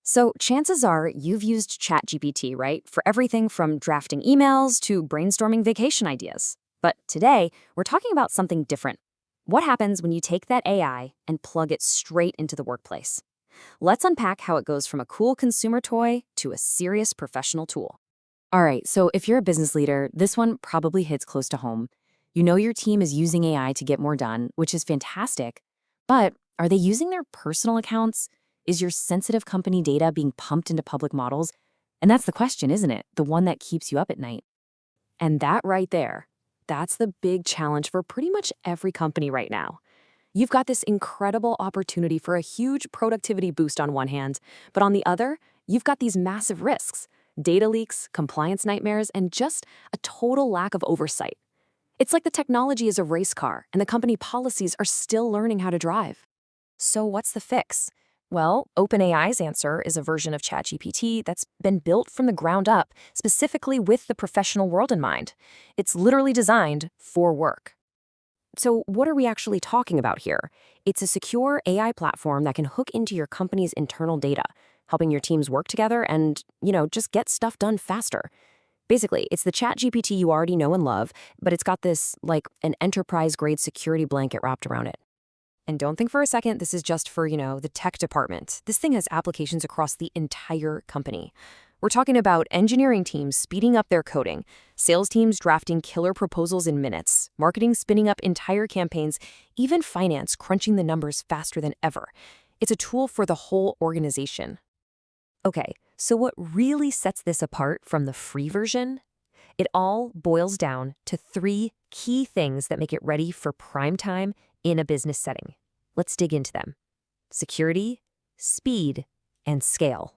So chances are you've used ChatGPT, right? For everything from drafting emails to brainstorming vacation ideas. But today, we're talking about something different. What happens when you take that AI and plug it straight into the workplace? Let's unpack how it goes from a cool consumer toy to a serious professional tool. All right, so if you're a business leader, this one probably hits close to home. You know your team is using AI to get more done, which is fantastic. But are they using their personal accounts? Is your sensitive company data being pumped into public models? And that's the question, isn't it? The one that keeps you up at night. And that right there, that's the big challenge for pretty much every company right now. You've got this incredible opportunity for a huge productivity boost on one hand, but on the other, you've got these massive risks, data leaks, compliance nightmares, and just a total lack of oversight. It's like the technology is a race car, and the company policies are still learning how to drive. So what's the fix? Well, OpenAI's answer is a version of ChatGPT that's been built from the ground up, specifically with the professional world in mind. It's literally designed for work. So what are we actually talking about here? It's a secure AI platform that can hook into your company's internal data, helping your teams work together and, just get stuff done faster. Basically, it's the ChatGPT you already know and love, but it's got this, like, an enterprise-grade security blanket wrapped around it. And don't think for a second this is just for, the tech department. This thing has applications across the entire company. We're talking about engineering teams speeding up their coding, sales teams drafting killer proposals in minutes, marketing spinning up entire campaigns, even finance crunching the numbers faster than ever. It's a tool for the whole organization. Okay, so what really sets this apart from the free version? It all boils down to three key things that make it ready for prime time in a business setting. Let's dig into them. Security, speed, and scale.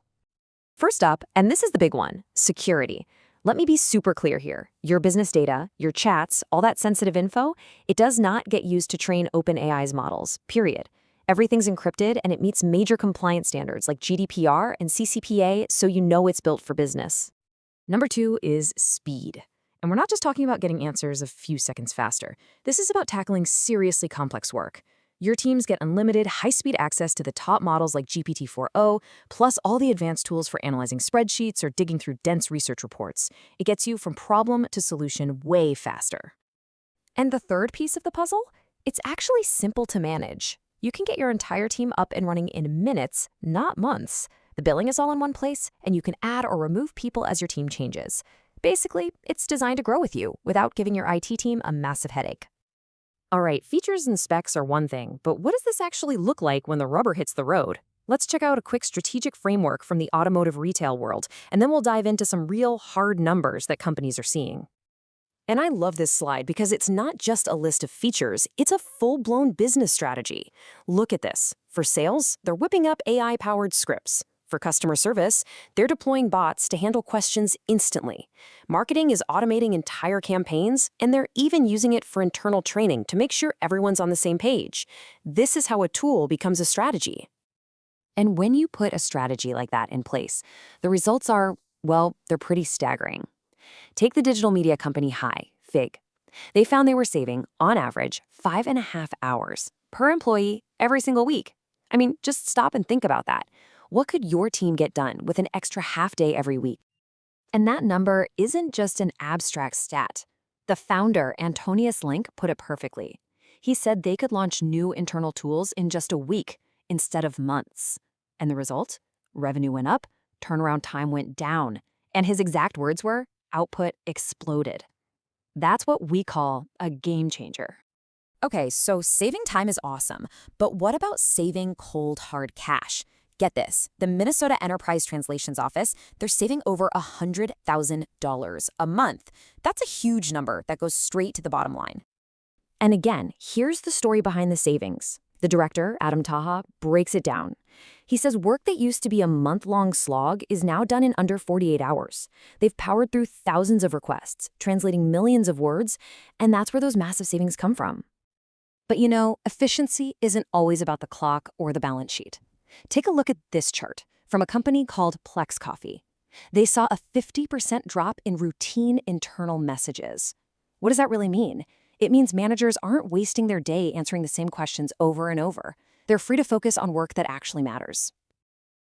First up, and this is the big one, security. Let me be super clear here. Your business data, your chats, all that sensitive info, it does not get used to train OpenAI's models, period. Everything's encrypted and it meets major compliance standards like GDPR and CCPA, so you know it's built for business. Number two is speed. And we're not just talking about getting answers a few seconds faster. This is about tackling seriously complex work. Your teams get unlimited, high-speed access to the top models like GPT-4o, plus all the advanced tools for analyzing spreadsheets or digging through dense research reports. It gets you from problem to solution way faster. And the third piece of the puzzle? It's actually simple to manage. You can get your entire team up and running in minutes, not months. The billing is all in one place, and you can add or remove people as your team changes. Basically, it's designed to grow with you without giving your IT team a massive headache. All right, features and specs are one thing, but what does this actually look like when the rubber hits the road? Let's check out a quick strategic framework from the automotive retail world, and then we'll dive into some real hard numbers that companies are seeing. And I love this slide because it's not just a list of features, it's a full-blown business strategy. Look at this. For sales, they're whipping up AI-powered scripts. For customer service, they're deploying bots to handle questions instantly. Marketing is automating entire campaigns, and they're even using it for internal training to make sure everyone's on the same page. This is how a tool becomes a strategy. And when you put a strategy like that in place, the results are, well, they're pretty staggering. Take the digital media company Fig. They found they were saving, on average, 5.5 hours per employee every single week. I mean, just stop and think about that. What could your team get done with an extra half day every week? And that number isn't just an abstract stat. The founder, Antonius Link, put it perfectly. He said they could launch new internal tools in just a week instead of months. And the result? Revenue went up, turnaround time went down, and his exact words were, output exploded. That's what we call a game changer. Okay, so saving time is awesome, but what about saving cold, hard cash? Get this, the Minnesota Enterprise Translations Office, they're saving over $100,000 a month. That's a huge number that goes straight to the bottom line. And again, here's the story behind the savings. The director, Adam Taha, breaks it down. He says work that used to be a month-long slog is now done in under 48 hours. They've powered through thousands of requests, translating millions of words, and that's where those massive savings come from. But efficiency isn't always about the clock or the balance sheet. Take a look at this chart from a company called Plex Coffee. They saw a 50% drop in routine internal messages. What does that really mean? It means managers aren't wasting their day answering the same questions over and over. They're free to focus on work that actually matters.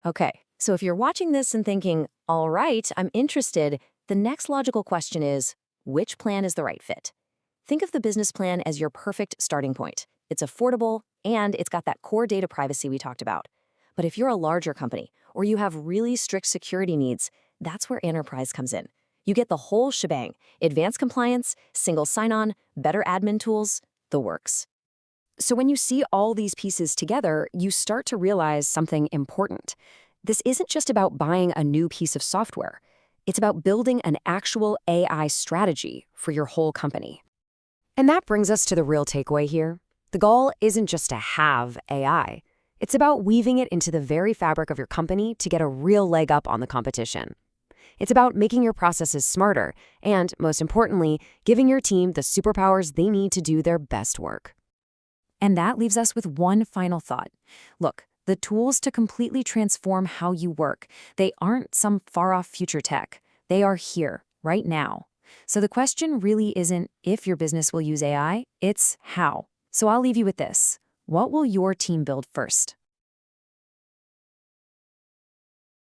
Okay, So if you're watching this and thinking, all right, I'm interested, the next logical question is, which plan is the right fit? Think of the business plan as your perfect starting point. It's affordable, and it's got that core data privacy we talked about. But if you're a larger company, or you have really strict security needs, that's where enterprise comes in. You get the whole shebang: advanced compliance, single sign-on, better admin tools, the works. So when you see all these pieces together, you start to realize something important. This isn't just about buying a new piece of software. It's about building an actual AI strategy for your whole company. And that brings us to the real takeaway here. The goal isn't just to have AI. It's about weaving it into the very fabric of your company to get a real leg up on the competition. It's about making your processes smarter and, most importantly, giving your team the superpowers they need to do their best work. And that leaves us with one final thought. Look, the tools to completely transform how you work, they aren't some far-off future tech. They are here, right now. So the question really isn't if your business will use AI, it's how. So I'll leave you with this. What will your team build first?